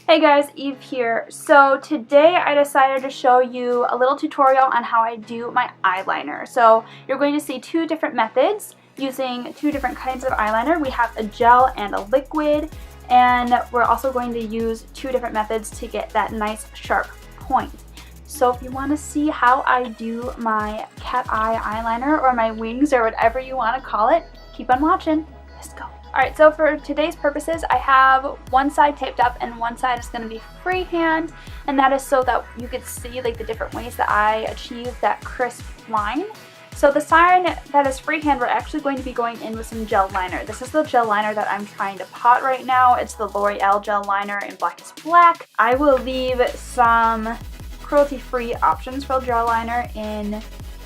Hey guys, Eve here. So today I decided to show you a little tutorial on how I do my eyeliner. So you're going to see two different methods using two different kinds of eyeliner. We have a gel and a liquid, and we're also going to use two different methods to get that nice sharp point. So if you want to see how I do my cat eye eyeliner or my wings or whatever you want to call it, keep on watching. Let's go. Alright, so for today's purposes, I have one side taped up and one side is going to be freehand, and that is so that you could see like the different ways that I achieve that crisp line. So the side that is freehand, we're actually going to be going in with some gel liner. This is the gel liner that I'm trying to pot right now. It's the L'Oreal gel liner in Blackest Black. I will leave some cruelty-free options for gel liner in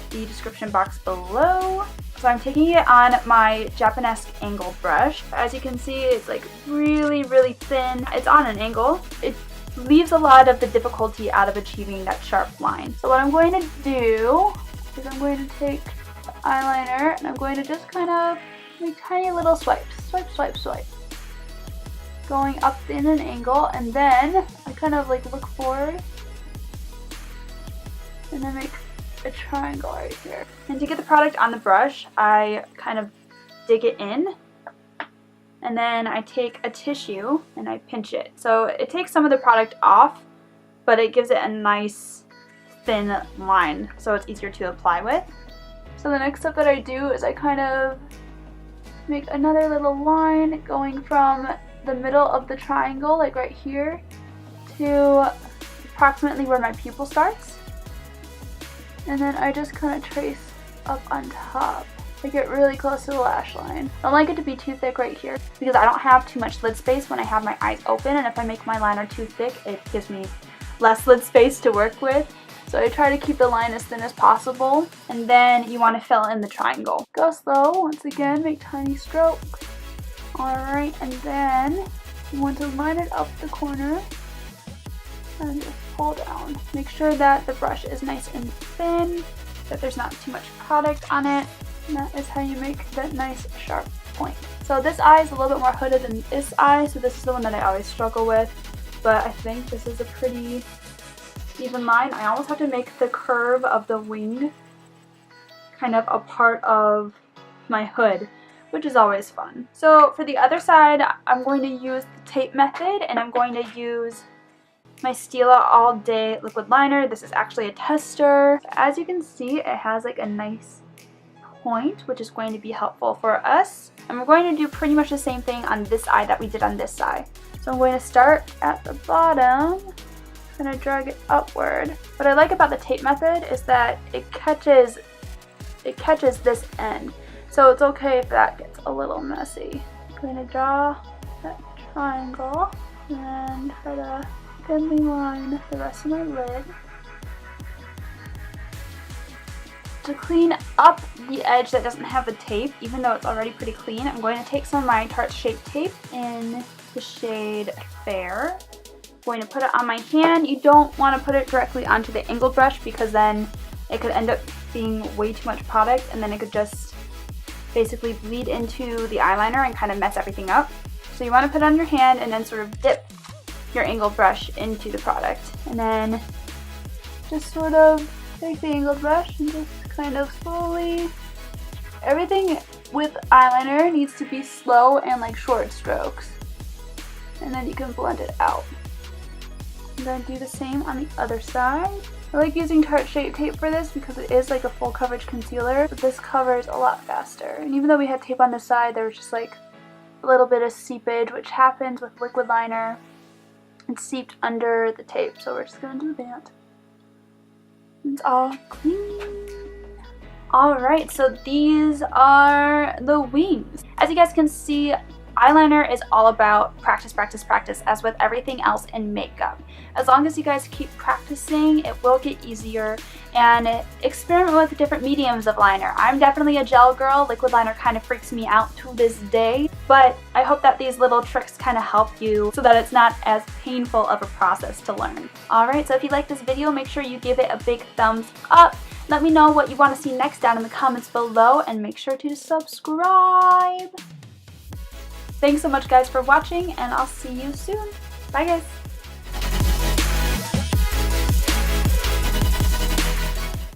the description box below. So I'm taking it on my Japanesque angle brush. As you can see, it's like really thin. It's on an angle. It leaves a lot of the difficulty out of achieving that sharp line. So what I'm going to do is I'm going to take the eyeliner and I'm going to just kind of make tiny little swipes. Swipe. Going up in an angle, and then I kind of like look forward and then make a triangle right here. And to get the product on the brush, I kind of dig it in, and then I take a tissue and I pinch it. So it takes some of the product off, but it gives it a nice thin line so it's easier to apply with. So the next step that I do is I kind of make another little line going from the middle of the triangle, like right here, to approximately where my pupil starts. And then I just kind of trace up on top. I get really close to the lash line. I don't like it to be too thick right here because I don't have too much lid space when I have my eyes open, and if I make my liner too thick, it gives me less lid space to work with. So I try to keep the line as thin as possible, and then you want to fill in the triangle. Go slow, once again, make tiny strokes. Alright, and then you want to line it up the corner and just pull down. Make sure that the brush is nice and thin, that there's not too much product on it, and that is how you make that nice sharp point. So this eye is a little bit more hooded than this eye, so this is the one that I always struggle with, but I think this is a pretty even line. I almost have to make the curve of the wing kind of a part of my hood, which is always fun. So for the other side, I'm going to use the tape method, and I'm going to use my Stila All Day liquid liner. This is actually a tester. As you can see, it has like a nice point, which is going to be helpful for us. And we're going to do pretty much the same thing on this eye that we did on this side. So I'm going to start at the bottom, kind of drag it upward. What I like about the tape method is that it catches this end. So it's okay if that gets a little messy. I'm going to draw that triangle and try to thinly line the rest of my lid. To clean up the edge that doesn't have the tape, even though it's already pretty clean, I'm going to take some of my Tarte Shape Tape in the shade Fair. I'm going to put it on my hand. You don't want to put it directly onto the angled brush because then it could end up being way too much product, and then it could just basically bleed into the eyeliner and kind of mess everything up. So you want to put it on your hand and then sort of dip your angled brush into the product, and then just sort of take the angled brush and just kind of slowly, everything with eyeliner needs to be slow and like short strokes, and then you can blend it out. I'm going to do the same on the other side. I like using Tarte Shape Tape for this because it is like a full coverage concealer, but this covers a lot faster. And even though we had tape on the side, there was just like a little bit of seepage, which happens with liquid liner. It seeped under the tape, so we're just going to do that. It's all clean. Alright, so these are the wings. As you guys can see, eyeliner is all about practice, as with everything else in makeup. As long as you guys keep practicing, it will get easier, and experiment with different mediums of liner. I'm definitely a gel girl. Liquid liner kind of freaks me out to this day, but I hope that these little tricks kind of help you so that it's not as painful of a process to learn. Alright, so if you like this video, make sure you give it a big thumbs up. Let me know what you want to see next down in the comments below, and make sure to subscribe. Thanks so much guys for watching, and I'll see you soon. Bye guys!